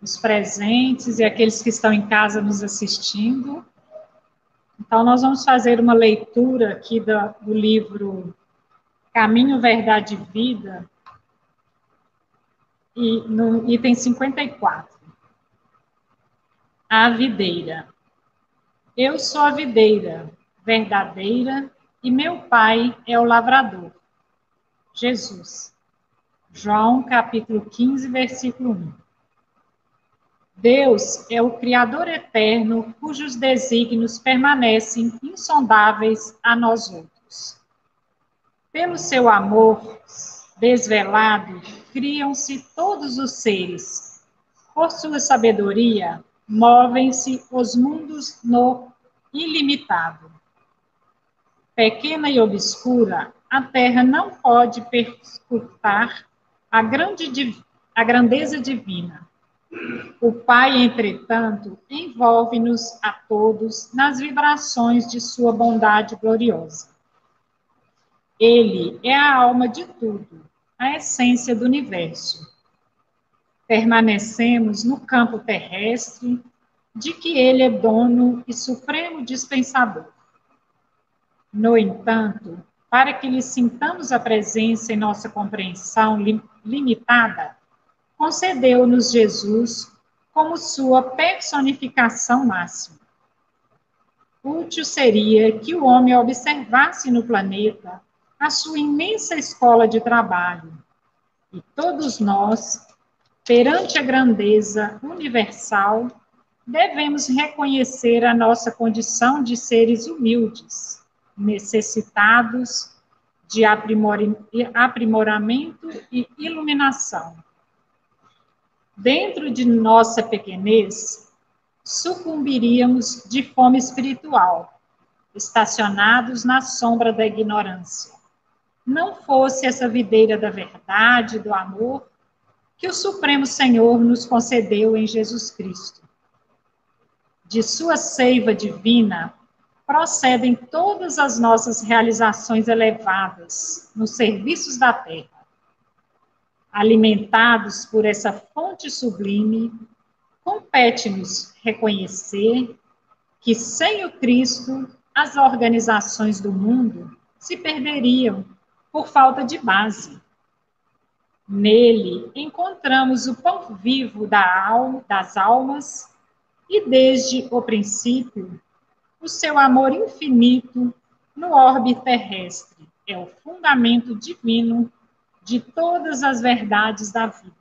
os presentes e aqueles que estão em casa nos assistindo. Então, nós vamos fazer uma leitura aqui do livro Caminho, Verdade e Vida, e no item 54. A videira. Eu sou a videira verdadeira e meu pai é o lavrador. Jesus. João, capítulo 15, versículo 1. Deus é o Criador eterno, cujos desígnios permanecem insondáveis a nós outros. Pelo seu amor desvelado, criam-se todos os seres. Por sua sabedoria, movem-se os mundos no ilimitado. Pequena e obscura, a terra não pode perscrutar a grandeza divina. O Pai, entretanto, envolve-nos a todos nas vibrações de sua bondade gloriosa. Ele é a alma de tudo, a essência do universo. Permanecemos no campo terrestre de que ele é dono e supremo dispensador. No entanto, para que lhe sintamos a presença em nossa compreensão limitada, concedeu-nos Jesus como sua personificação máxima. Útil seria que o homem observasse no planeta a sua imensa escola de trabalho, e todos nós, perante a grandeza universal, devemos reconhecer a nossa condição de seres humildes, necessitados de aprimoramento e iluminação. Dentro de nossa pequenez, sucumbiríamos de fome espiritual, estacionados na sombra da ignorância. Não fosse essa videira da verdade, do amor, que o Supremo Senhor nos concedeu em Jesus Cristo. De sua seiva divina, procedem todas as nossas realizações elevadas nos serviços da terra. Alimentados por essa fonte sublime, compete-nos reconhecer que, sem o Cristo, as organizações do mundo se perderiam por falta de base. Nele encontramos o pão vivo das almas e, desde o princípio, o seu amor infinito no orbe terrestre é o fundamento divino de todas as verdades da vida.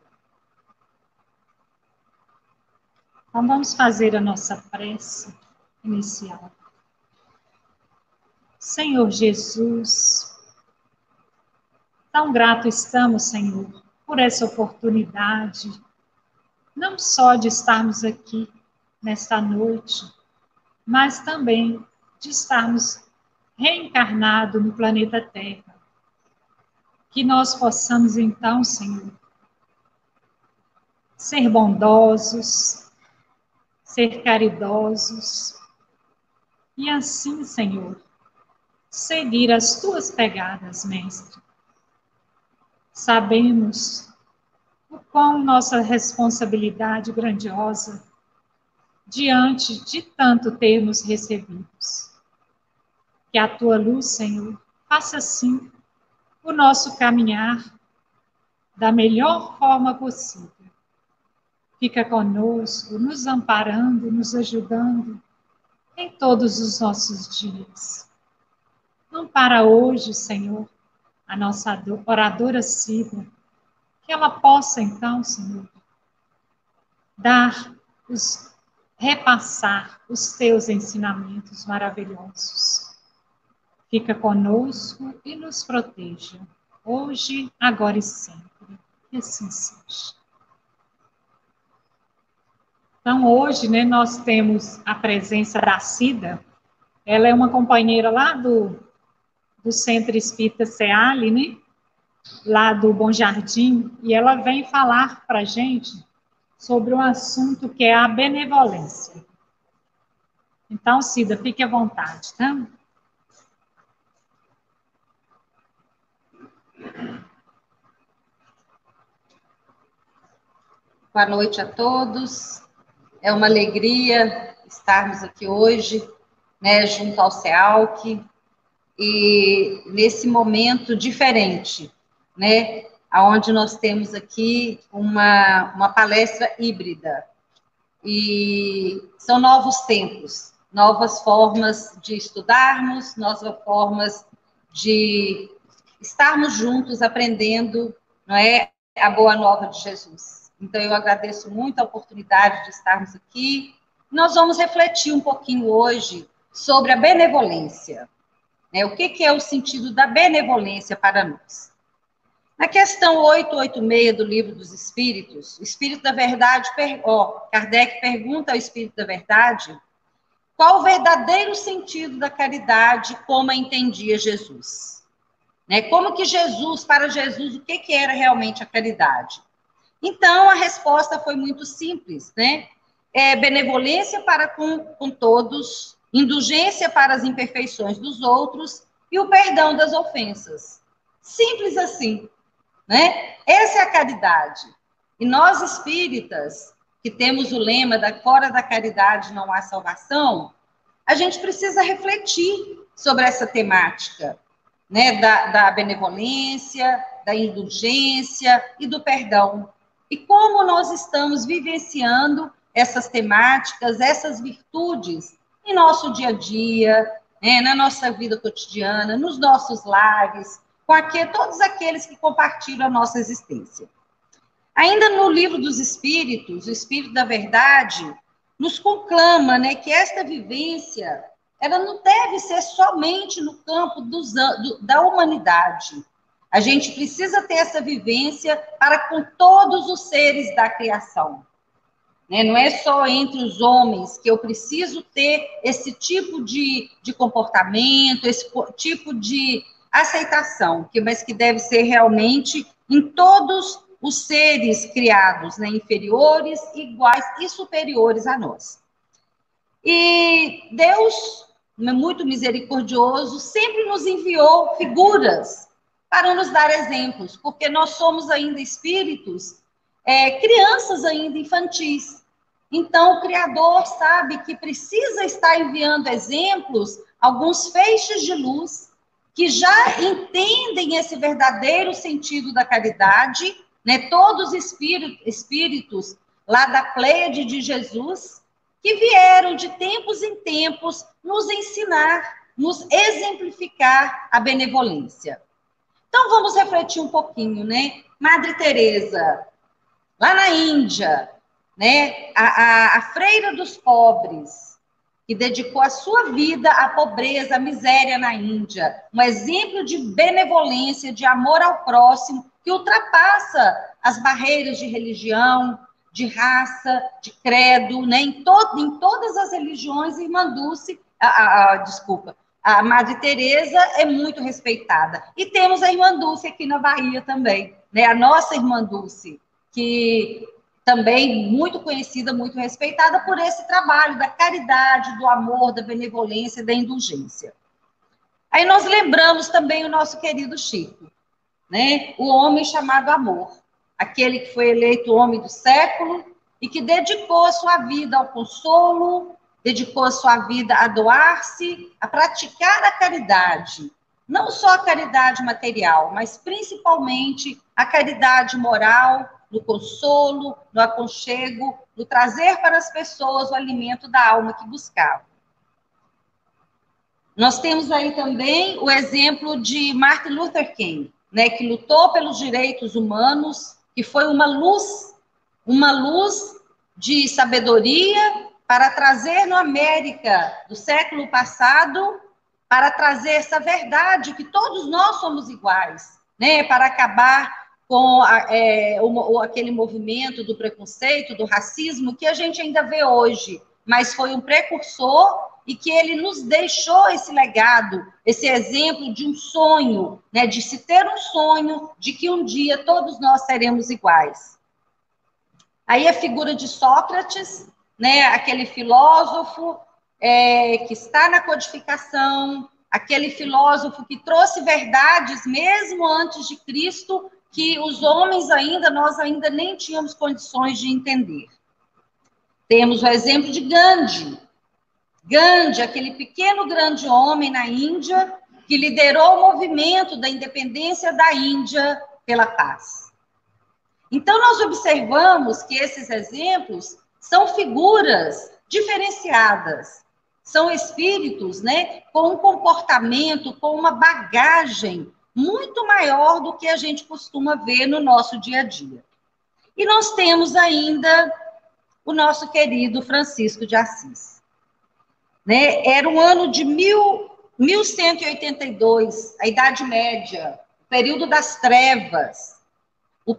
Então, vamos fazer a nossa prece inicial. Senhor Jesus, tão grato estamos, Senhor, por essa oportunidade, não só de estarmos aqui nesta noite, mas também de estarmos reencarnados no planeta Terra. Que nós possamos, então, Senhor, ser bondosos, ser caridosos, e assim, Senhor, seguir as tuas pegadas, Mestre. Sabemos o quão nossa responsabilidade grandiosa diante de tanto termos recebidos. Que a tua luz, Senhor, faça assim o nosso caminhar da melhor forma possível. Fica conosco, nos amparando, nos ajudando em todos os nossos dias. Ampara hoje, Senhor, a nossa oradora Cida, que ela possa, então, Senhor, repassar os teus ensinamentos maravilhosos. Fica conosco e nos proteja, hoje, agora e sempre. Que assim seja. Então, hoje, né, nós temos a presença da Cida. Ela é uma companheira lá do Centro Espírita SEALI, né? Lá do Bom Jardim, e ela vem falar para a gente sobre um assunto que é a benevolência. Então, Cida, fique à vontade, tá? Boa noite a todos. É uma alegria estarmos aqui hoje, né, junto ao CEALC, e nesse momento diferente, né, onde nós temos aqui uma palestra híbrida. E são novos tempos, novas formas de estudarmos, novas formas de estarmos juntos aprendendo, não é, a boa nova de Jesus. Então, eu agradeço muito a oportunidade de estarmos aqui. Nós vamos refletir um pouquinho hoje sobre a benevolência. Né? O que é o sentido da benevolência para nós? Na questão 886 do Livro dos Espíritos, o Espírito da Verdade, Kardec pergunta ao Espírito da Verdade qual o verdadeiro sentido da caridade como a entendia Jesus. Né? Como que Jesus, para Jesus, o que era realmente a caridade? Então, a resposta foi muito simples, né? Benevolência para com todos, indulgência para as imperfeições dos outros e o perdão das ofensas. Simples assim, né? Essa é a caridade. E nós espíritas, que temos o lema da fora da caridade não há salvação, a gente precisa refletir sobre essa temática, né? Da benevolência, da indulgência e do perdão. E como nós estamos vivenciando essas temáticas, essas virtudes em nosso dia a dia, né, na nossa vida cotidiana, nos nossos lares, com todos aqueles que compartilham a nossa existência. Ainda no Livro dos Espíritos, o Espírito da Verdade nos conclama, né, que esta vivência ela não deve ser somente no campo da humanidade. A gente precisa ter essa vivência para com todos os seres da criação. Né? Não é só entre os homens que eu preciso ter esse tipo de comportamento, esse tipo de aceitação, mas que deve ser realmente em todos os seres criados, né? Inferiores, iguais e superiores a nós. E Deus, muito misericordioso, sempre nos enviou figuras para nos dar exemplos, porque nós somos ainda espíritos, crianças ainda infantis. Então, o Criador sabe que precisa estar enviando exemplos, alguns feixes de luz, que já entendem esse verdadeiro sentido da caridade, né? Todos espíritos lá da Pleiade de Jesus, que vieram de tempos em tempos nos ensinar, nos exemplificar a benevolência. Então, vamos refletir um pouquinho, né? Madre Teresa, lá na Índia, né? A freira dos pobres, que dedicou a sua vida à pobreza, à miséria na Índia. Um exemplo de benevolência, de amor ao próximo, que ultrapassa as barreiras de religião, de raça, de credo, né? Em todas as religiões, Irmã Dulce, a Madre Teresa é muito respeitada. E temos a Irmã Dulce aqui na Bahia também, né? A nossa Irmã Dulce, que também muito conhecida, muito respeitada por esse trabalho da caridade, do amor, da benevolência, da indulgência. Aí nós lembramos também o nosso querido Chico, né? O homem chamado amor, aquele que foi eleito homem do século e que dedicou a sua vida ao consolo, dedicou a sua vida a doar-se, a praticar a caridade. Não só a caridade material, mas principalmente a caridade moral, no consolo, no aconchego, no trazer para as pessoas o alimento da alma que buscavam. Nós temos aí também o exemplo de Martin Luther King, né, que lutou pelos direitos humanos, que foi uma luz de sabedoria para trazer na América do século passado, para trazer essa verdade que todos nós somos iguais, né, para acabar com aquele movimento do preconceito, do racismo, que a gente ainda vê hoje, mas foi um precursor e que ele nos deixou esse legado, esse exemplo de um sonho, né, de se ter um sonho de que um dia todos nós seremos iguais. Aí a figura de Sócrates, né, aquele filósofo que está na codificação, aquele filósofo que trouxe verdades mesmo antes de Cristo, que os homens nós ainda nem tínhamos condições de entender. Temos o exemplo de Gandhi. Gandhi, aquele pequeno grande homem na Índia, que liderou o movimento da independência da Índia pela paz. Então, nós observamos que esses exemplos são figuras diferenciadas, são espíritos, né, com um comportamento, com uma bagagem muito maior do que a gente costuma ver no nosso dia a dia. E nós temos ainda o nosso querido Francisco de Assis. Né? Era o ano de 1182, a Idade Média, o período das trevas, um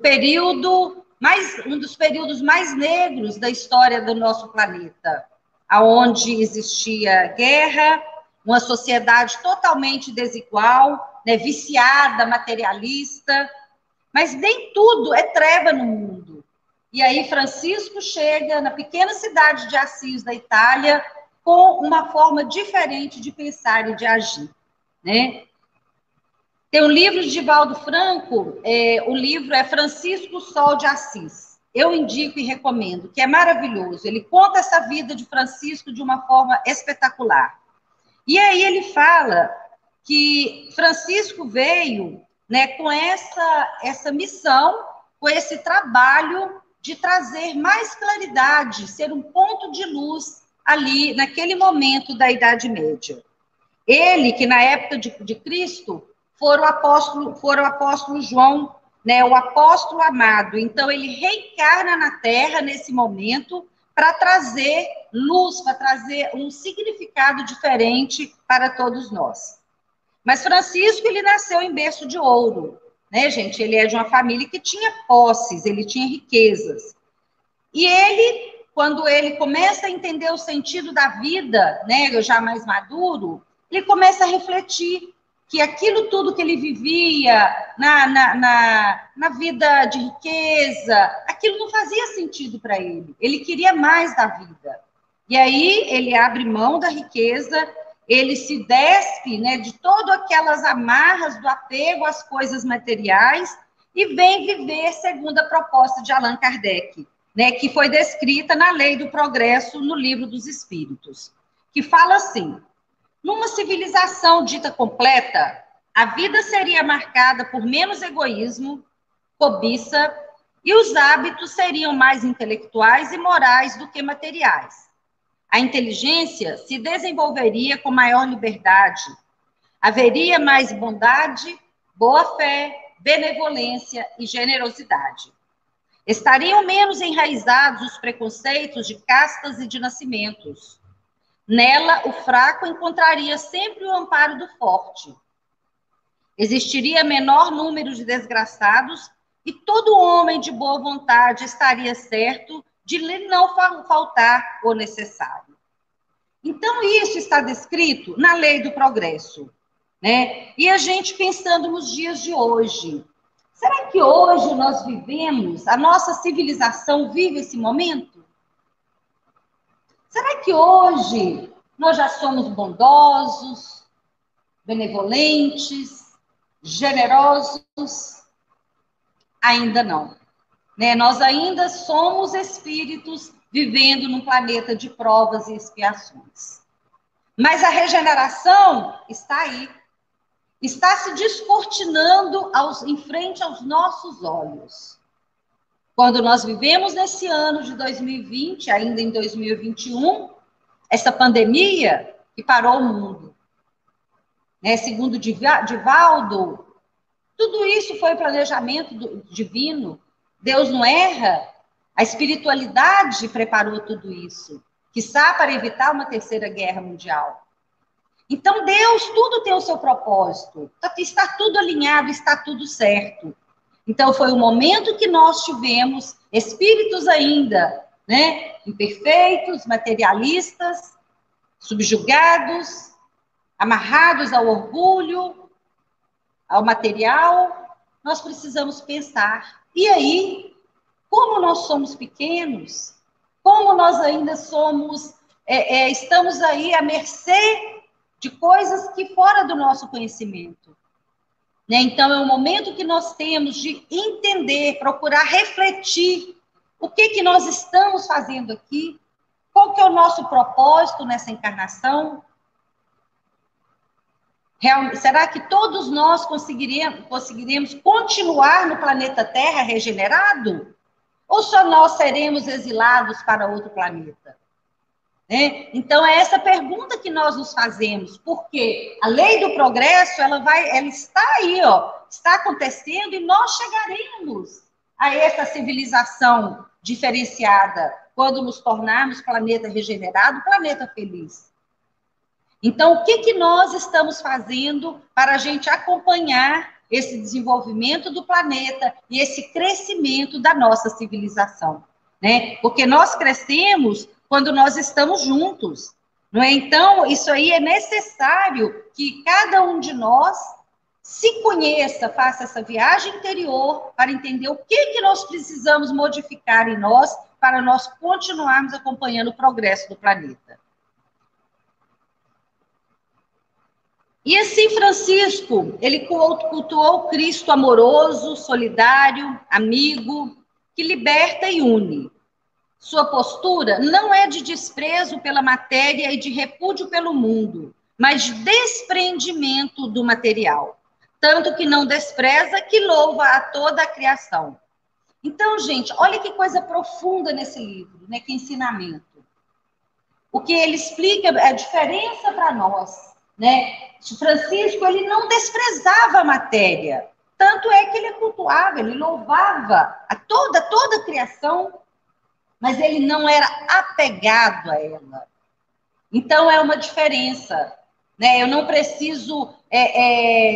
dos períodos mais negros da história do nosso planeta, aonde existia guerra, uma sociedade totalmente desigual, né, viciada, materialista, mas nem tudo é treva no mundo. E aí Francisco chega na pequena cidade de Assis, da Itália, com uma forma diferente de pensar e de agir, né? Tem um livro de Divaldo Franco, o livro é Francisco Sol de Assis. Eu indico e recomendo, que é maravilhoso. Ele conta essa vida de Francisco de uma forma espetacular. E aí ele fala que Francisco veio, né, com essa missão, com esse trabalho de trazer mais claridade, ser um ponto de luz ali, naquele momento da Idade Média. Ele, que na época de Cristo, foram o apóstolo João, né, o apóstolo amado. Então, ele reencarna na Terra nesse momento para trazer luz, para trazer um significado diferente para todos nós. Mas Francisco, ele nasceu em berço de ouro, né, gente? Ele é de uma família que tinha posses, ele tinha riquezas. E ele, quando ele começa a entender o sentido da vida, né, já mais maduro, ele começa a refletir que aquilo tudo que ele vivia na vida de riqueza, aquilo não fazia sentido para ele. Ele queria mais da vida. E aí ele abre mão da riqueza, ele se despe, né, de todas aquelas amarras do apego às coisas materiais e vem viver segundo a proposta de Allan Kardec, né, que foi descrita na Lei do Progresso, no Livro dos Espíritos, que fala assim: numa civilização dita completa, a vida seria marcada por menos egoísmo, cobiça, e os hábitos seriam mais intelectuais e morais do que materiais. A inteligência se desenvolveria com maior liberdade. Haveria mais bondade, boa-fé, benevolência e generosidade. Estariam menos enraizados os preconceitos de castas e de nascimentos. Nela, o fraco encontraria sempre o amparo do forte. Existiria menor número de desgraçados e todo homem de boa vontade estaria certo de lhe não faltar o necessário. Então, isso está descrito na Lei do Progresso, né? E a gente pensando nos dias de hoje, será que hoje nós vivemos, a nossa civilização vive esse momento? Será que hoje nós já somos bondosos, benevolentes, generosos? Ainda não. Né? Nós ainda somos espíritos vivendo num planeta de provas e expiações. Mas a regeneração está aí. Está se descortinando em frente aos nossos olhos. Quando nós vivemos nesse ano de 2020, ainda em 2021, essa pandemia que parou o mundo. Né? Segundo Divaldo, tudo isso foi planejamento divino. Deus não erra. A espiritualidade preparou tudo isso, quiçá para evitar uma terceira guerra mundial. Então, Deus, tudo tem o seu propósito. Está tudo alinhado, está tudo certo. Então, foi o momento que nós tivemos espíritos ainda, né, imperfeitos, materialistas, subjugados, amarrados ao orgulho, ao material. Nós precisamos pensar. E aí, como nós somos pequenos, como nós ainda somos, estamos aí à mercê de coisas que fora do nosso conhecimento. né? Então, é um momento que nós temos de entender, procurar refletir o que nós estamos fazendo aqui, qual que é o nosso propósito nessa encarnação. Será que todos nós conseguiremos continuar no planeta Terra regenerado? Ou só nós seremos exilados para outro planeta? Né? Então, é essa pergunta que nós nos fazemos, porque a lei do progresso, ela está aí, ó, está acontecendo, e nós chegaremos a essa civilização diferenciada quando nos tornarmos planeta regenerado, planeta feliz. Então, o que nós estamos fazendo para a gente acompanhar esse desenvolvimento do planeta e esse crescimento da nossa civilização, né? Porque nós crescemos quando nós estamos juntos, não é? Então, isso aí é necessário que cada um de nós se conheça, faça essa viagem interior para entender o que nós precisamos modificar em nós para nós continuarmos acompanhando o progresso do planeta. E assim, Francisco, ele cultuou o Cristo amoroso, solidário, amigo, que liberta e une. Sua postura não é de desprezo pela matéria e de repúdio pelo mundo, mas de desprendimento do material. Tanto que não despreza, que louva a toda a criação. Então, gente, olha que coisa profunda nesse livro, né? Que ensinamento. O que ele explica é a diferença para nós, né? Francisco, ele não desprezava a matéria, tanto é que ele cultuava, ele louvava a toda a criação, mas ele não era apegado a ela. Então, é uma diferença, né? Eu não preciso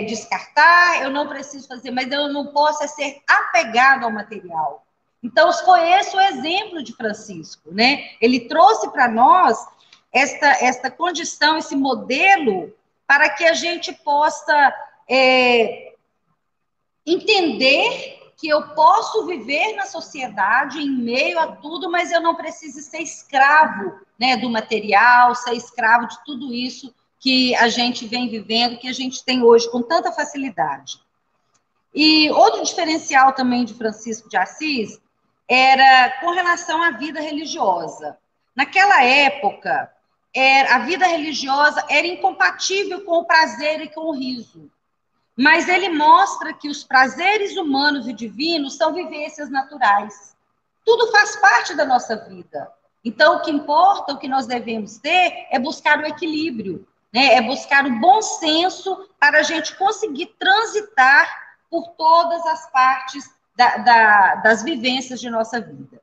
descartar, eu não preciso fazer, mas eu não posso ser apegado ao material. Então, foi esse o exemplo de Francisco, né? Ele trouxe para nós esta condição, esse modelo, para que a gente possa entender que eu posso viver na sociedade, em meio a tudo, mas eu não preciso ser escravo, né, do material, ser escravo de tudo isso que a gente vem vivendo, que a gente tem hoje com tanta facilidade. E outro diferencial também de Francisco de Assis era com relação à vida religiosa. Naquela época, a vida religiosa era incompatível com o prazer e com o riso. Mas ele mostra que os prazeres humanos e divinos são vivências naturais. Tudo faz parte da nossa vida. Então, o que importa, o que nós devemos ter, é buscar o equilíbrio, né? É buscar o bom senso para a gente conseguir transitar por todas as partes das vivências de nossa vida.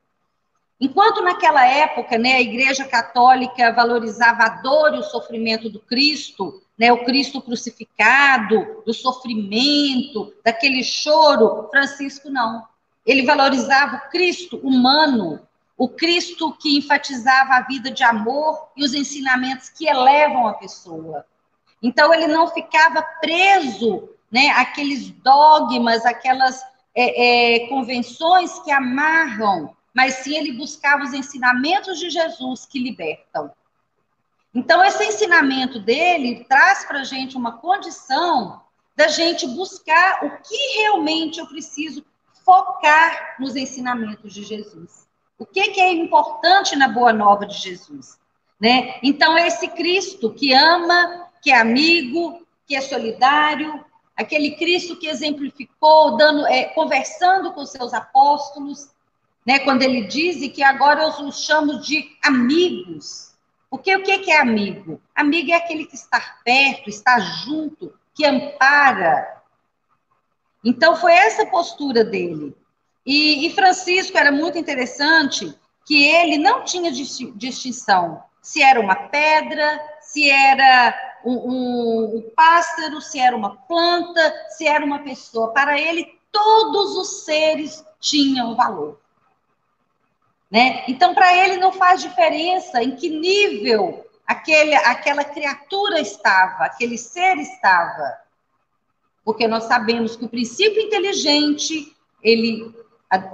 Enquanto naquela época, né, a Igreja Católica valorizava a dor e o sofrimento do Cristo, né, o Cristo crucificado, do sofrimento, daquele choro, Francisco não. Ele valorizava o Cristo humano, o Cristo que enfatizava a vida de amor e os ensinamentos que elevam a pessoa. Então, ele não ficava preso, né, àqueles dogmas, aquelas convenções que amarram, mas sim ele buscava os ensinamentos de Jesus que libertam. Então, esse ensinamento dele traz para a gente uma condição da gente buscar o que realmente eu preciso focar nos ensinamentos de Jesus. O que é importante na Boa Nova de Jesus, né? Então, é esse Cristo que ama, que é amigo, que é solidário, aquele Cristo que exemplificou, conversando com seus apóstolos, né? Quando ele diz que agora eu os chamo de amigos. Porque o que é amigo? Amigo é aquele que está perto, está junto, que ampara. Então, foi essa postura dele. E Francisco era muito interessante que ele não tinha distinção se era uma pedra, se era um pássaro, se era uma planta, se era uma pessoa. Para ele, todos os seres tinham valor. Né? Então, para ele não faz diferença em que nível aquela criatura estava, aquele ser estava. Porque nós sabemos que o princípio inteligente, ele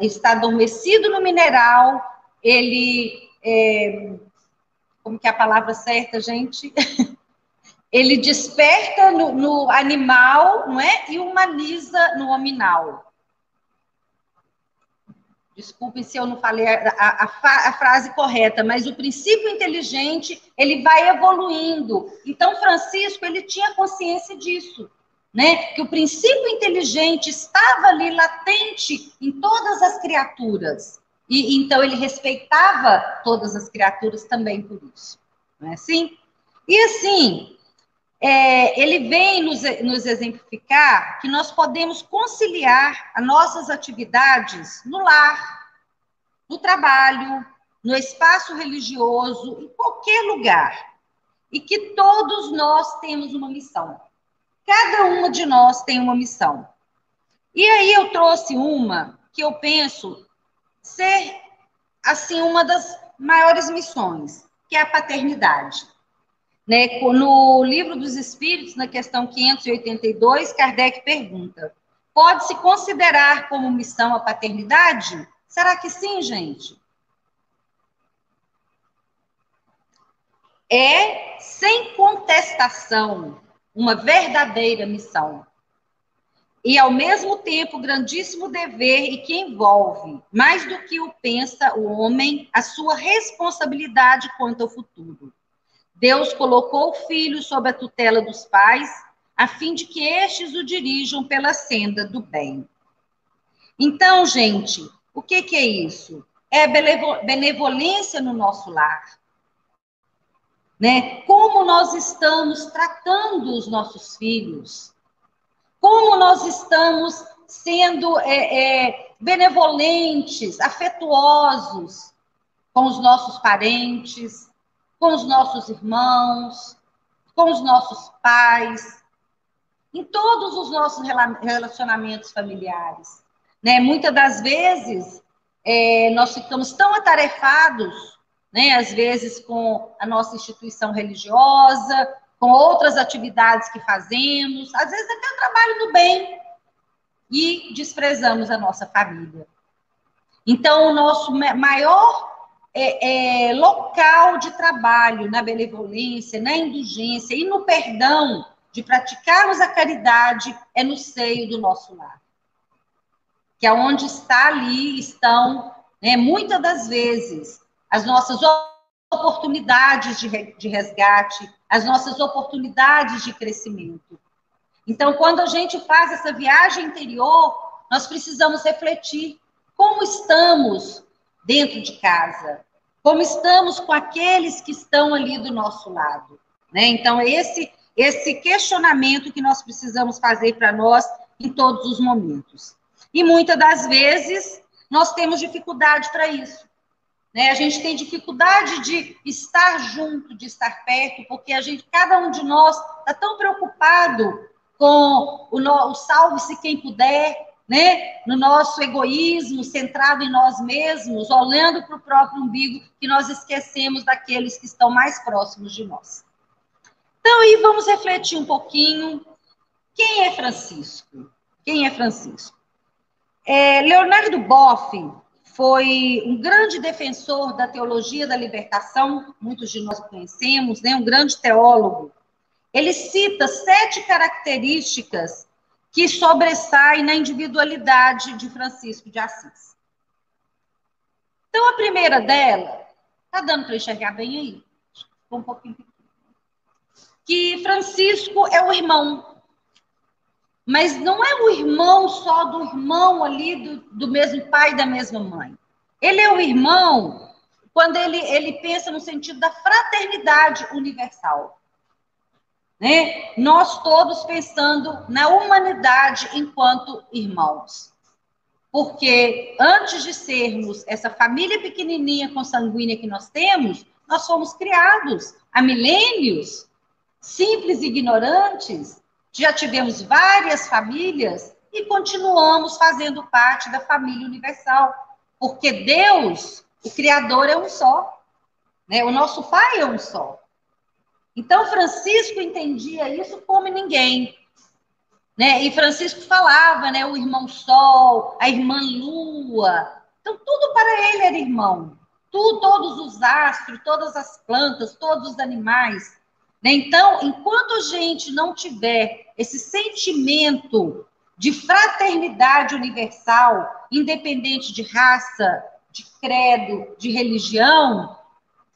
está adormecido no mineral, ele... como que é a palavra certa, gente? Ele desperta no animal, não é? E humaniza no hominal. Desculpe se eu não falei a frase correta, mas o princípio inteligente, ele vai evoluindo. Então, Francisco, ele tinha consciência disso, né? Que o princípio inteligente estava ali latente em todas as criaturas. E então, ele respeitava todas as criaturas também por isso. Não é assim? E assim, ele vem nos exemplificar que nós podemos conciliar as nossas atividades no lar, no trabalho, no espaço religioso, em qualquer lugar. E que todos nós temos uma missão. Cada uma de nós tem uma missão. E aí eu trouxe uma que eu penso ser, assim, uma das maiores missões, que é a paternidade. Né? No Livro dos Espíritos, na questão 582, Kardec pergunta: pode-se considerar como missão a paternidade? Será que sim, gente? É, sem contestação, uma verdadeira missão. E, ao mesmo tempo, grandíssimo dever e que envolve, mais do que o pensa o homem, a sua responsabilidade quanto ao futuro. Deus colocou o filho sob a tutela dos pais, a fim de que estes o dirijam pela senda do bem. Então, gente, o que é isso? É benevolência no nosso lar. Né? Como nós estamos tratando os nossos filhos? Como nós estamos sendo benevolentes, afetuosos com os nossos parentes, com os nossos irmãos, com os nossos pais, em todos os nossos relacionamentos familiares. Né? Muitas das vezes, nós ficamos tão atarefados, né? Às vezes com a nossa instituição religiosa, com outras atividades que fazemos, às vezes até o trabalho do bem, e desprezamos a nossa família. Então, o nosso maior local de trabalho na benevolência, na indulgência e no perdão, de praticarmos a caridade, é no seio do nosso lar. Que é onde estão, né, muitas das vezes, as nossas oportunidades de resgate, as nossas oportunidades de crescimento. Então, quando a gente faz essa viagem interior, nós precisamos refletir como estamos dentro de casa, como estamos com aqueles que estão ali do nosso lado. Né? Então, esse questionamento que nós precisamos fazer para nós em todos os momentos. E muitas das vezes, nós temos dificuldade para isso. Né? A gente tem dificuldade de estar junto, de estar perto, porque cada um de nós está tão preocupado com o salve-se quem puder, né? No nosso egoísmo, centrado em nós mesmos, olhando para o próprio umbigo, que nós esquecemos daqueles que estão mais próximos de nós. Então, aí vamos refletir um pouquinho. Quem é Francisco? Quem é Francisco? Leonardo Boff foi um grande defensor da teologia da libertação, muitos de nós conhecemos, né? Um grande teólogo. Ele cita 7 características que sobressaem na individualidade de Francisco de Assis. Então, a primeira dela, está dando para enxergar bem aí? Ficou um pouquinho pequeno. Que Francisco é o irmão. Mas não é o irmão só do irmão ali, do mesmo pai e da mesma mãe. Ele é o irmão quando ele pensa no sentido da fraternidade universal. Né? Nós todos pensando na humanidade enquanto irmãos. Porque antes de sermos essa família pequenininha consanguínea que nós temos, nós fomos criados há milênios, simples e ignorantes, já tivemos várias famílias e continuamos fazendo parte da família universal. Porque Deus, o Criador, é um só. Né? O nosso Pai é um só. Então, Francisco entendia isso como ninguém. Né? E Francisco falava, né? O irmão Sol, a irmã Lua. Então, tudo para ele era irmão. Todos os astros, todas as plantas, todos os animais. né? Então, enquanto a gente não tiver esse sentimento de fraternidade universal, independente de raça, de credo, de religião,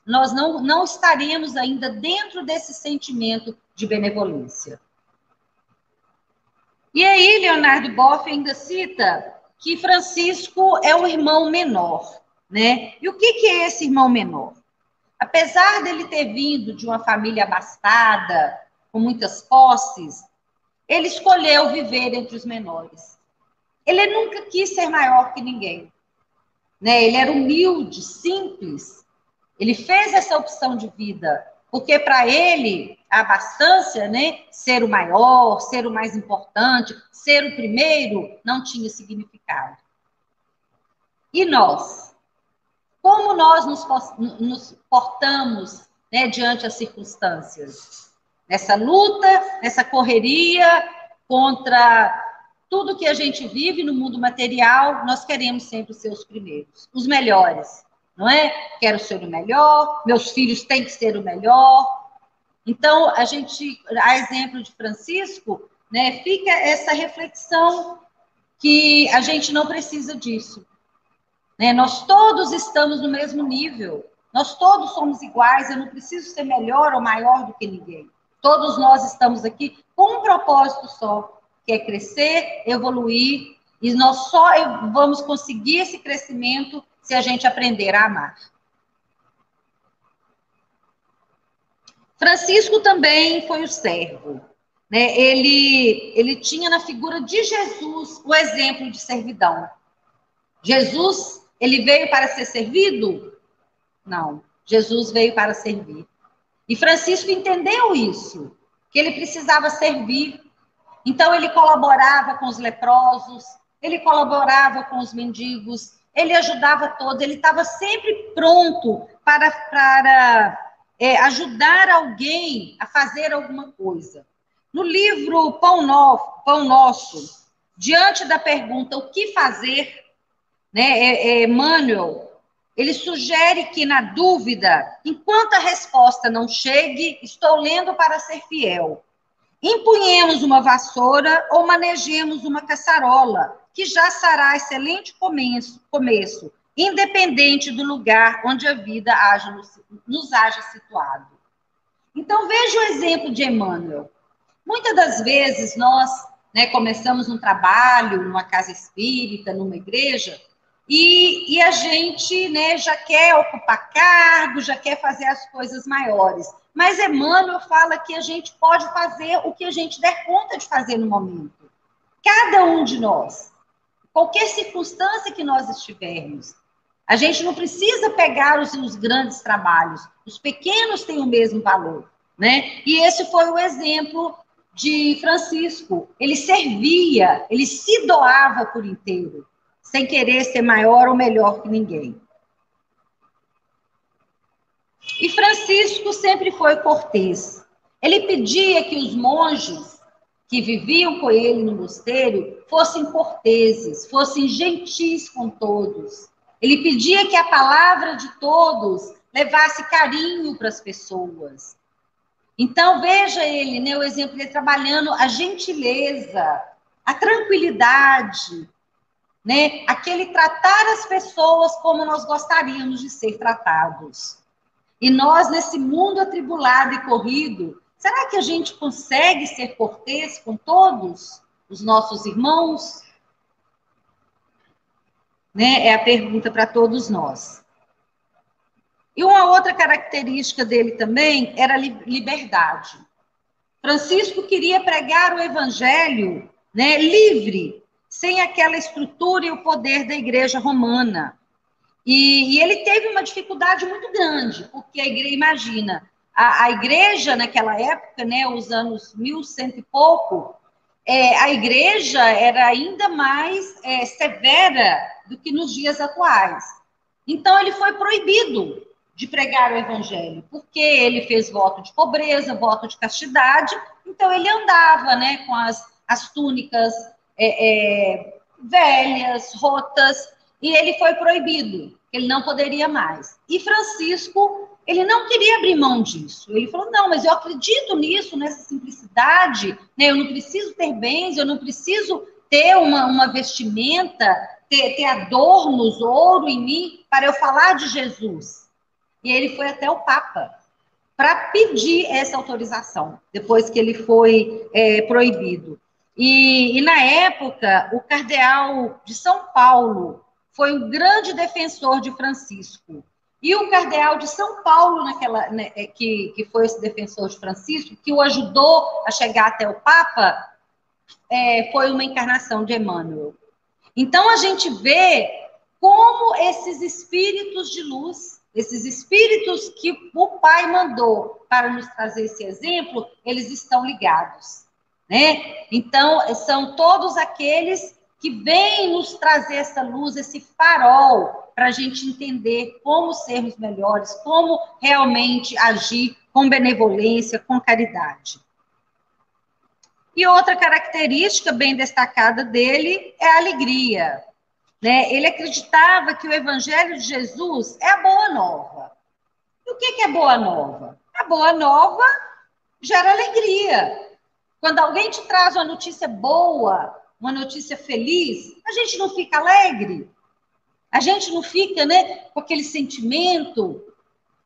nós não estaremos ainda dentro desse sentimento de benevolência. E aí, Leonardo Boff ainda cita que Francisco é o irmão menor, né? E o que é esse irmão menor? Apesar dele ter vindo de uma família abastada, com muitas posses, ele escolheu viver entre os menores. Ele nunca quis ser maior que ninguém, né? Ele era humilde, simples. Ele fez essa opção de vida, porque para ele a abastança, né, ser o maior, ser o mais importante, ser o primeiro, não tinha significado. E nós? Como nós nos portamos, né, diante das circunstâncias? Nessa luta, nessa correria contra tudo que a gente vive no mundo material, nós queremos sempre ser os primeiros, os melhores, não é? Quero ser o melhor, meus filhos têm que ser o melhor. Então, a exemplo de Francisco, né, fica essa reflexão que a gente não precisa disso. Né? Nós todos estamos no mesmo nível, nós todos somos iguais, eu não preciso ser melhor ou maior do que ninguém. Todos nós estamos aqui com um propósito só, que é crescer, evoluir, e nós só vamos conseguir esse crescimento se a gente aprender a amar. Francisco também foi o servo, né? Ele tinha na figura de Jesus o exemplo de servidão. Jesus, ele veio para ser servido? Não, Jesus veio para servir. E Francisco entendeu isso, que ele precisava servir. Então ele colaborava com os leprosos, ele colaborava com os mendigos, ele ajudava todos, ele estava sempre pronto para ajudar alguém a fazer alguma coisa. No livro Pão Nosso, diante da pergunta o que fazer, né, Emmanuel, ele sugere que, na dúvida, enquanto a resposta não chegue, estou lendo para ser fiel. Empunhemos uma vassoura ou manejemos uma caçarola, que já será excelente começo, independente do lugar onde a vida nos haja situado. Então, veja o exemplo de Emmanuel. Muitas das vezes nós, né, começamos um trabalho numa casa espírita, numa igreja, e a gente, né, já quer ocupar cargo, já quer fazer as coisas maiores. Mas Emmanuel fala que a gente pode fazer o que a gente der conta de fazer no momento. Cada um de nós, qualquer circunstância que nós estivermos, a gente não precisa pegar os grandes trabalhos. Os pequenos têm o mesmo valor, né? E esse foi o exemplo de Francisco. Ele servia, ele se doava por inteiro, sem querer ser maior ou melhor que ninguém. E Francisco sempre foi cortês. Ele pedia que os monges que viviam com ele no mosteiro fossem corteses, fossem gentis com todos. Ele pedia que a palavra de todos levasse carinho para as pessoas. Então, veja ele, né, o exemplo dele trabalhando a gentileza, a tranquilidade, né, aquele tratar as pessoas como nós gostaríamos de ser tratados. E nós, nesse mundo atribulado e corrido, será que a gente consegue ser cortês com todos os nossos irmãos? Né? É a pergunta para todos nós. E uma outra característica dele também era a liberdade. Francisco queria pregar o evangelho, né, livre, sem aquela estrutura e o poder da igreja romana. E ele teve uma dificuldade muito grande, porque a igreja, imagina, a igreja naquela época, né, os anos 1100 e pouco, a igreja era ainda mais severa do que nos dias atuais. Então, ele foi proibido de pregar o evangelho, porque ele fez voto de pobreza, voto de castidade, então ele andava, né, com as túnicas velhas, rotas, e ele foi proibido, ele não poderia mais. E Francisco Ele não queria abrir mão disso. Ele falou, não, mas eu acredito nisso, nessa simplicidade, né? Eu não preciso ter bens, eu não preciso ter uma vestimenta, ter adornos, ouro em mim, para eu falar de Jesus. E ele foi até o Papa para pedir essa autorização, depois que ele foi proibido. E na época, o cardeal de São Paulo foi um grande defensor de Francisco. E o cardeal de São Paulo, que foi esse defensor de Francisco, que o ajudou a chegar até o Papa, foi uma encarnação de Emmanuel. Então, a gente vê como esses espíritos de luz, esses espíritos que o Pai mandou para nos trazer esse exemplo, eles estão ligados, né? Então, são todos aqueles que vêm nos trazer essa luz, esse farol, para a gente entender como sermos melhores, como realmente agir com benevolência, com caridade. E outra característica bem destacada dele é a alegria. Né? Ele acreditava que o Evangelho de Jesus é a boa nova. E o que é boa nova? A boa nova gera alegria. Quando alguém te traz uma notícia boa, uma notícia feliz, a gente não fica alegre? A gente não fica, né, com aquele sentimento?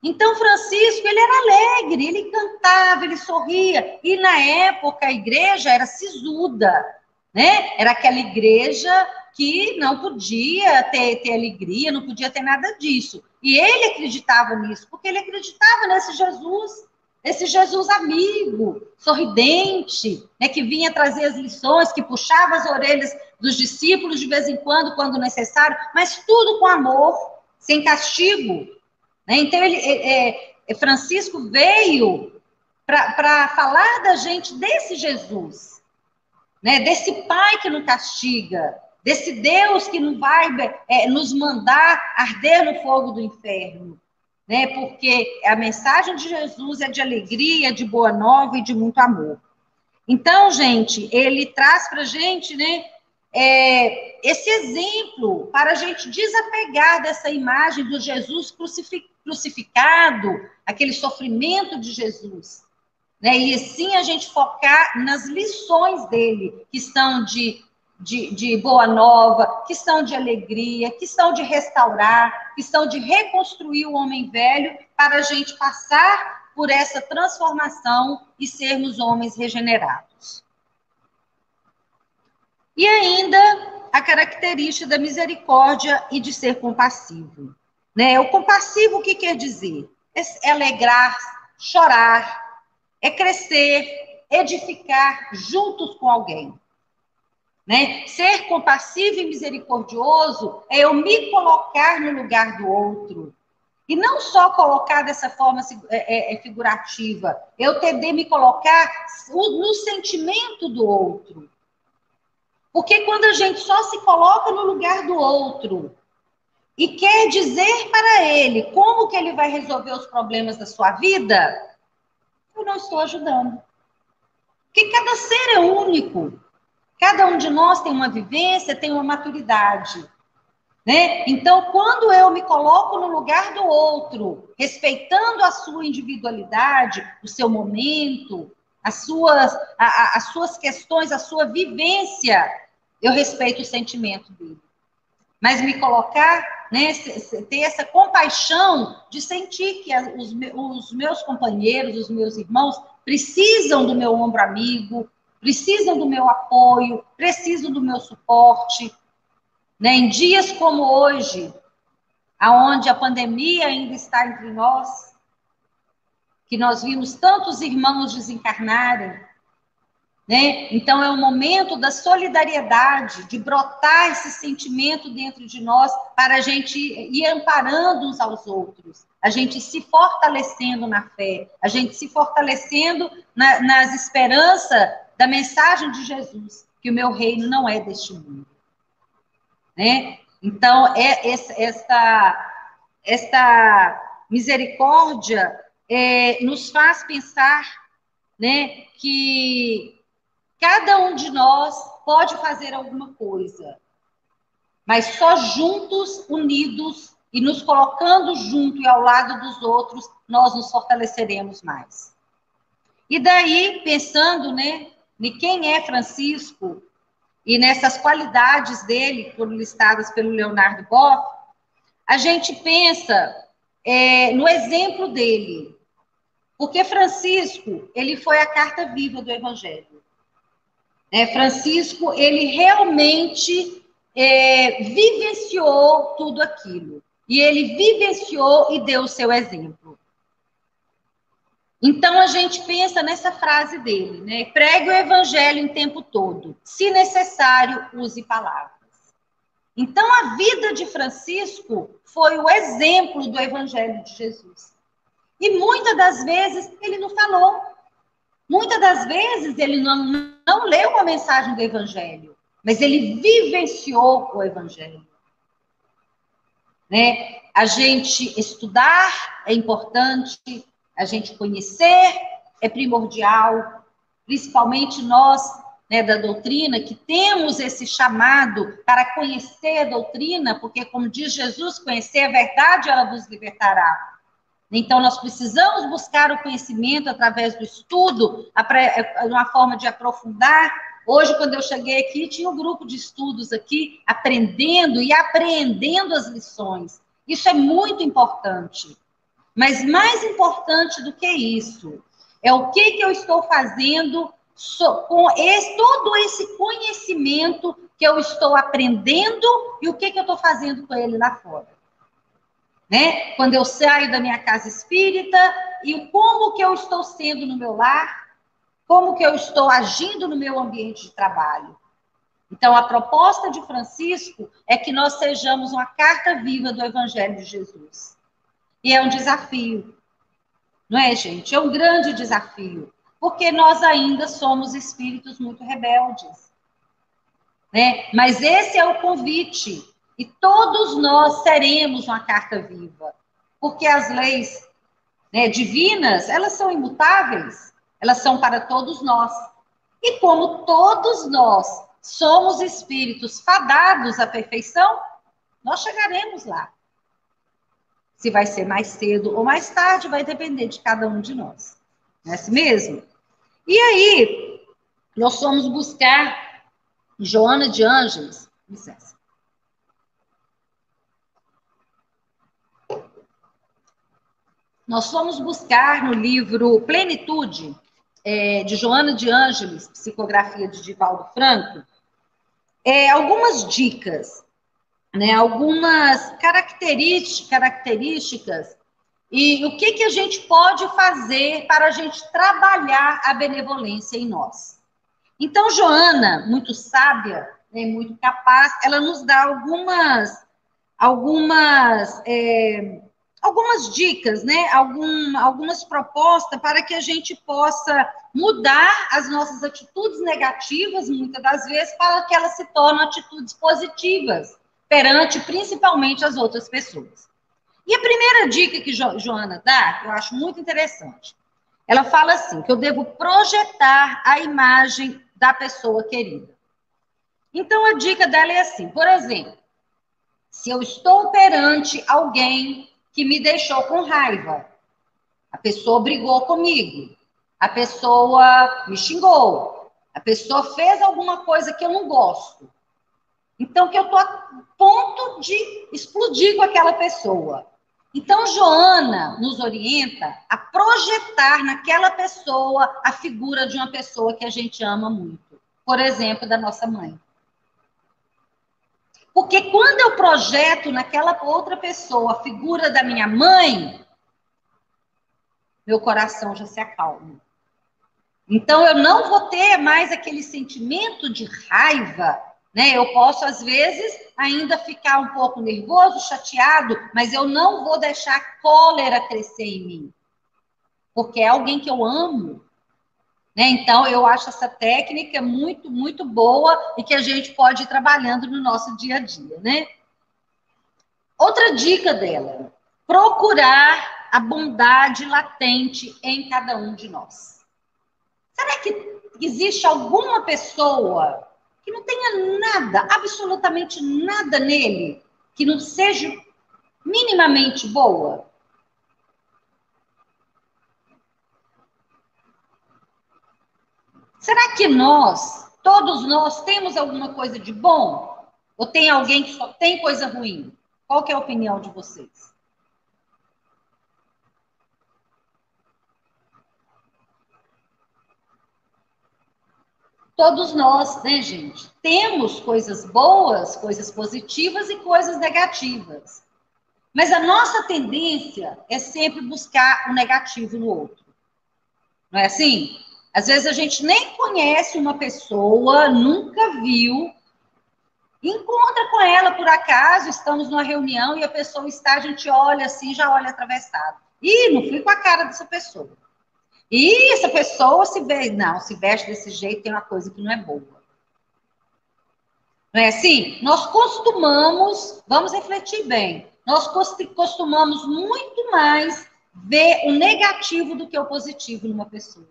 Então, Francisco, ele era alegre, ele cantava, ele sorria. E, na época, a igreja era sisuda, né? Era aquela igreja que não podia ter alegria, não podia ter nada disso. E ele acreditava nisso, porque ele acreditava nesse Jesus amigo, sorridente, né, que vinha trazer as lições, que puxava as orelhas dos discípulos de vez em quando necessário, mas tudo com amor, sem castigo. Então, Francisco veio para falar da gente desse Jesus, né? Desse Pai que não castiga, desse Deus que não vai nos mandar arder no fogo do inferno, né? Porque a mensagem de Jesus é de alegria, de boa nova e de muito amor. Então, gente, ele traz para a gente, né, esse exemplo para a gente desapegar dessa imagem do Jesus crucificado, aquele sofrimento de Jesus, né? E assim a gente focar nas lições dele, que são de boa nova, que são de alegria, que são de restaurar, que são de reconstruir o homem velho, para a gente passar por essa transformação e sermos homens regenerados. E ainda a característica da misericórdia e de ser compassivo. Né? O compassivo, o que quer dizer? É alegrar, chorar, é crescer, edificar juntos com alguém. Né? Ser compassivo e misericordioso é eu me colocar no lugar do outro. E não só colocar dessa forma figurativa, eu tender me colocar no sentimento do outro. Porque quando a gente só se coloca no lugar do outro e quer dizer para ele como que ele vai resolver os problemas da sua vida, eu não estou ajudando. Porque cada ser é único. Cada um de nós tem uma vivência, tem uma maturidade. Né? Então, quando eu me coloco no lugar do outro, respeitando a sua individualidade, o seu momento, as suas questões, a sua vivência, eu respeito o sentimento dele. Mas me colocar, né, ter essa compaixão de sentir que os meus companheiros, os meus irmãos, precisam do meu ombro amigo, precisam do meu apoio, precisam do meu suporte. Né? Em dias como hoje, aonde a pandemia ainda está entre nós, que nós vimos tantos irmãos desencarnarem, né? Então é o momento da solidariedade, de brotar esse sentimento dentro de nós para a gente ir amparando uns aos outros, a gente se fortalecendo na fé, a gente se fortalecendo nas esperanças da mensagem de Jesus, que o meu reino não é deste mundo. Né? Então, esta misericórdia nos faz pensar, né, que cada um de nós pode fazer alguma coisa, mas só juntos, unidos, e nos colocando junto e ao lado dos outros, nós nos fortaleceremos mais. E daí, pensando, né, em quem é Francisco e nessas qualidades dele, que foram listadas pelo Leonardo Boff, a gente pensa no exemplo dele. Porque Francisco, ele foi a carta viva do Evangelho. Francisco, ele realmente vivenciou tudo aquilo. E ele vivenciou e deu o seu exemplo. Então, a gente pensa nessa frase dele, né? Pregue o Evangelho em tempo todo. Se necessário, use palavras. Então, a vida de Francisco foi o exemplo do Evangelho de Jesus. E muitas das vezes ele não falou. Muitas das vezes ele não leu a mensagem do Evangelho, mas ele vivenciou o Evangelho. Né? A gente estudar é importante, a gente conhecer é primordial, principalmente nós, né, da doutrina, que temos esse chamado para conhecer a doutrina, porque, como diz Jesus, conhecer a verdade, ela vos libertará. Então, nós precisamos buscar o conhecimento através do estudo, uma forma de aprofundar. Hoje, quando eu cheguei aqui, tinha um grupo de estudos aqui, aprendendo e apreendendo as lições. Isso é muito importante. Mas mais importante do que isso, é o que eu estou fazendo com todo esse conhecimento que eu estou aprendendo e o que eu estou fazendo com ele lá fora. Né? Quando eu saio da minha casa espírita e como que eu estou sendo no meu lar, como que eu estou agindo no meu ambiente de trabalho. Então, a proposta de Francisco é que nós sejamos uma carta viva do Evangelho de Jesus. E é um desafio, não é, gente? É um grande desafio, porque nós ainda somos espíritos muito rebeldes. Né? Mas esse é o convite. E todos nós seremos uma carta viva, porque as leis, né, divinas, elas são imutáveis, elas são para todos nós. E como todos nós somos espíritos fadados à perfeição, nós chegaremos lá. Se vai ser mais cedo ou mais tarde, vai depender de cada um de nós. Não é assim mesmo? E aí, nós fomos buscar Joana de Ângeles, licença. Nós fomos buscar no livro Plenitude, de Joana de Ângeles, psicografia de Divaldo Franco, algumas dicas, né, algumas características e o que a gente pode fazer para a gente trabalhar a benevolência em nós. Então, Joana, muito sábia, né, muito capaz, ela nos dá algumas dicas, né? Algumas propostas para que a gente possa mudar as nossas atitudes negativas, muitas das vezes, para que elas se tornem atitudes positivas perante, principalmente, as outras pessoas. E a primeira dica que Joana dá, que eu acho muito interessante, ela fala assim, que eu devo projetar a imagem da pessoa querida. Então, a dica dela é assim, por exemplo, se eu estou perante alguém que me deixou com raiva. A pessoa brigou comigo. A pessoa me xingou. A pessoa fez alguma coisa que eu não gosto. Então, que eu estou a ponto de explodir com aquela pessoa. Então, Joana nos orienta a projetar naquela pessoa a figura de uma pessoa que a gente ama muito. Por exemplo, da nossa mãe. Porque quando eu projeto naquela outra pessoa a figura da minha mãe, meu coração já se acalma. Então, eu não vou ter mais aquele sentimento de raiva, né? Eu posso, às vezes, ainda ficar um pouco nervoso, chateado, mas eu não vou deixar a cólera crescer em mim. Porque é alguém que eu amo. Né? Então, eu acho essa técnica muito, muito boa e que a gente pode ir trabalhando no nosso dia a dia, né? Outra dica dela, procurar a bondade latente em cada um de nós. Será que existe alguma pessoa que não tenha nada, absolutamente nada nele, que não seja minimamente boa? Será que todos nós, temos alguma coisa de bom? Ou tem alguém que só tem coisa ruim? Qual que é a opinião de vocês? Todos nós, né, gente? Temos coisas boas, coisas positivas e coisas negativas. Mas a nossa tendência é sempre buscar o negativo no outro. Não é assim? Às vezes a gente nem conhece uma pessoa, nunca viu, encontra com ela por acaso, estamos numa reunião e a pessoa está, a gente olha assim, já olha atravessado. Ih, não fui com a cara dessa pessoa. E essa pessoa se veste desse jeito, tem uma coisa que não é boa. Não é assim? Nós costumamos, vamos refletir bem, nós costumamos muito mais ver o negativo do que o positivo numa pessoa.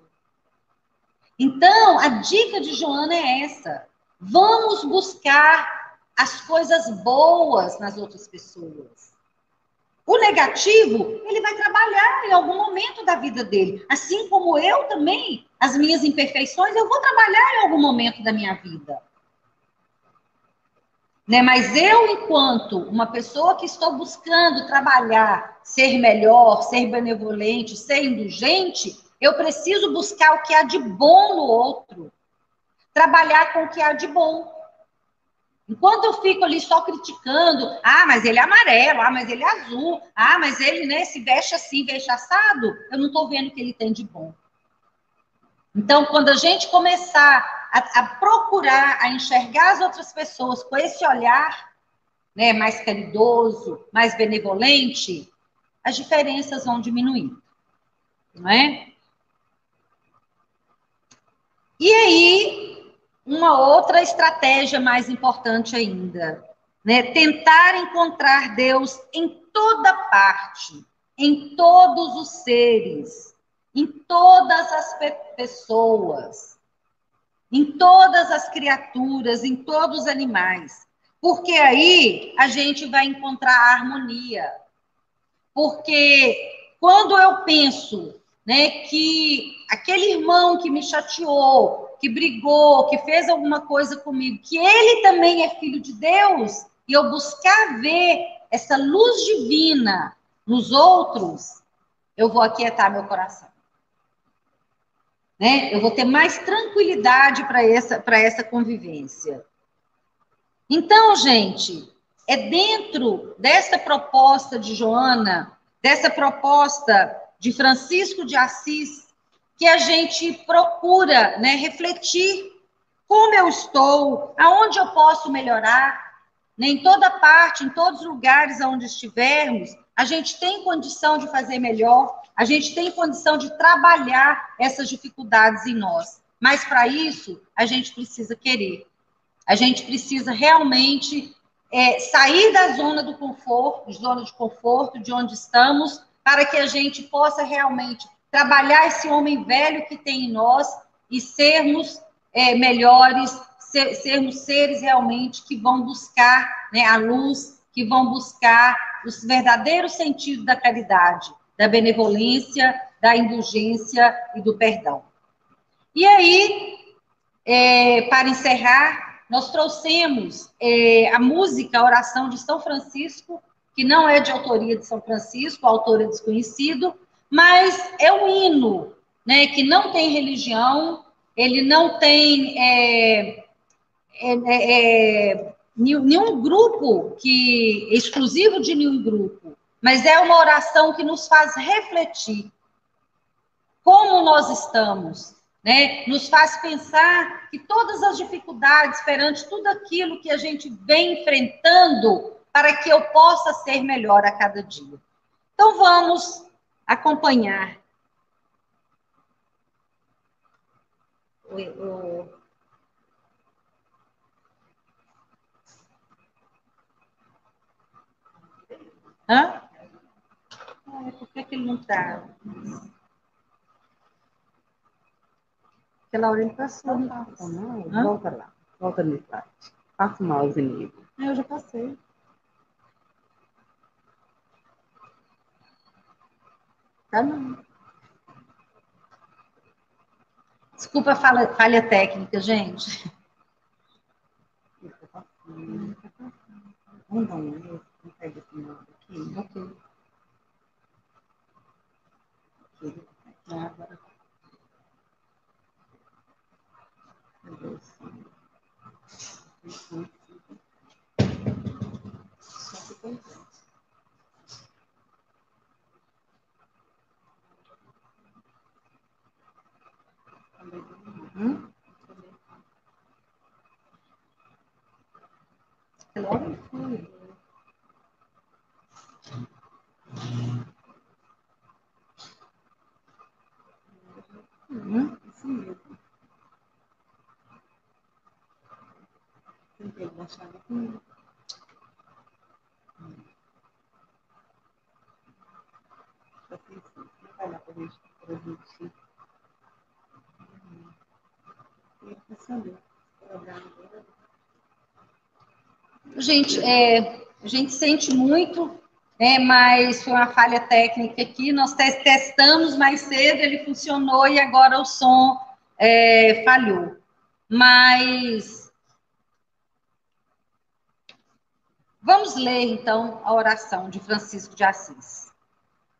Então, a dica de Joana é essa. Vamos buscar as coisas boas nas outras pessoas. O negativo, ele vai trabalhar em algum momento da vida dele. Assim como eu também, as minhas imperfeições, eu vou trabalhar em algum momento da minha vida. Né? Mas eu, enquanto uma pessoa que estou buscando trabalhar, ser melhor, ser benevolente, ser indulgente, eu preciso buscar o que há de bom no outro. Trabalhar com o que há de bom. Enquanto eu fico ali só criticando, mas ele é amarelo, mas ele é azul, mas ele, né, se veste assim, veste assado, eu não estou vendo o que ele tem de bom. Então, quando a gente começar a procurar, a enxergar as outras pessoas com esse olhar, né, mais caridoso, mais benevolente, as diferenças vão diminuir, não é? E aí, uma outra estratégia mais importante ainda, né? Tentar encontrar Deus em toda parte, em todos os seres, em todas as pessoas, em todas as criaturas, em todos os animais. Porque aí a gente vai encontrar a harmonia. Porque quando eu penso, né, que aquele irmão que me chateou, que brigou, que fez alguma coisa comigo, que ele também é filho de Deus, e eu buscar ver essa luz divina nos outros, eu vou aquietar meu coração. Né? Eu vou ter mais tranquilidade para essa convivência. Então, gente, é dentro dessa proposta de Joana, dessa proposta de Francisco de Assis, que a gente procura, né, refletir como eu estou, aonde eu posso melhorar, né, em toda parte, em todos os lugares onde estivermos, a gente tem condição de fazer melhor, a gente tem condição de trabalhar essas dificuldades em nós. Mas para isso, a gente precisa querer. A gente precisa realmente sair da zona de conforto, de onde estamos, para que a gente possa realmente trabalhar esse homem velho que tem em nós e sermos melhores, sermos seres realmente que vão buscar, né, a luz, que vão buscar os verdadeiros sentidos da caridade, da benevolência, da indulgência e do perdão. E aí, para encerrar, nós trouxemos a música, a oração de São Francisco, que não é de autoria de São Francisco, o autor é desconhecido, mas é um hino, né, que não tem religião, ele não tem nenhum grupo exclusivo de nenhum grupo, mas é uma oração que nos faz refletir como nós estamos, né? Nos faz pensar que todas as dificuldades perante tudo aquilo que a gente vem enfrentando para que eu possa ser melhor a cada dia. Então vamos acompanhar. Hã? Por que ele não está? Aquela orientação. Não, volta lá. Volta no slide. Passa o mouse nele. Eu já passei. Tá não. Desculpa a falha técnica, gente. Vamos dar um jeito. Pega esse modo aqui. Ok. Agora. Só que tem. Logo foi. Isso mesmo. Tentei baixar aqui. Não vai dar pra gente transmitir. Gente, a gente sente muito, né, mas foi uma falha técnica aqui. Nós testamos mais cedo, ele funcionou e agora o som falhou. Mas vamos ler, então, a oração de Francisco de Assis.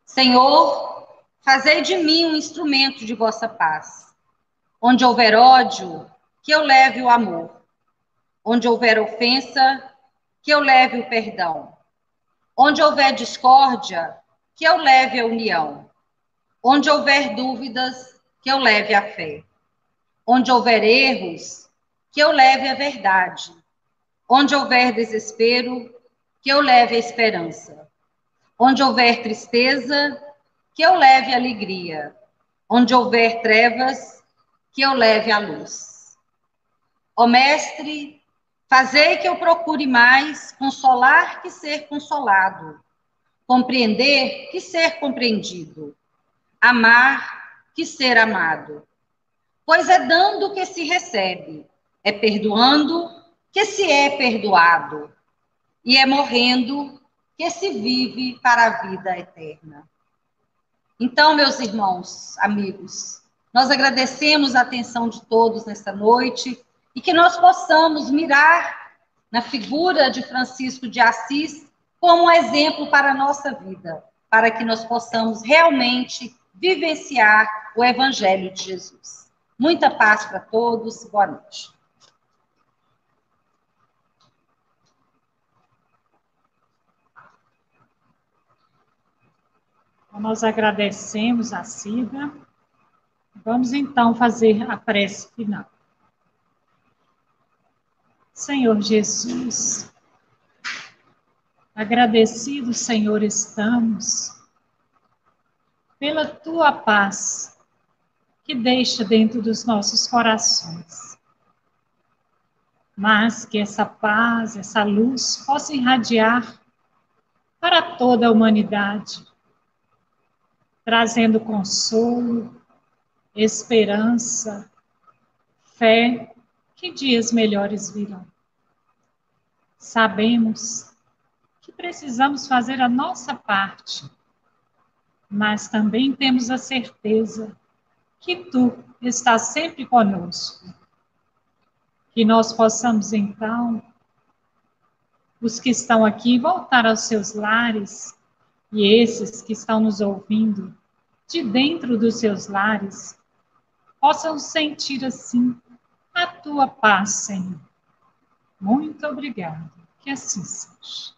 Senhor, fazei de mim um instrumento de vossa paz. Onde houver ódio, que eu leve o amor. Onde houver ofensa, que eu leve o perdão. Onde houver discórdia, que eu leve a união. Onde houver dúvidas, que eu leve a fé. Onde houver erros, que eu leve a verdade. Onde houver desespero, que eu leve a esperança. Onde houver tristeza, que eu leve a alegria. Onde houver trevas, que eu leve a luz. Ó Mestre, fazei que eu procure mais consolar que ser consolado, compreender que ser compreendido, amar que ser amado. Pois é dando que se recebe, é perdoando que se é perdoado, e é morrendo que se vive para a vida eterna. Então, meus irmãos, amigos, nós agradecemos a atenção de todos nesta noite e que nós possamos mirar na figura de Francisco de Assis como um exemplo para a nossa vida, para que nós possamos realmente vivenciar o Evangelho de Jesus. Muita paz para todos, boa noite. Nós agradecemos a Cida. Vamos então fazer a prece final. Senhor Jesus, agradecidos, Senhor, estamos pela tua paz que deixa dentro dos nossos corações. Mas que essa paz, essa luz possa irradiar para toda a humanidade, trazendo consolo, esperança, fé, que dias melhores virão. Sabemos que precisamos fazer a nossa parte, mas também temos a certeza que tu estás sempre conosco. Que nós possamos, então, os que estão aqui, voltar aos seus lares, e esses que estão nos ouvindo, de dentro dos seus lares, possam sentir, assim, a tua paz, Senhor. Muito obrigada. Que assim seja.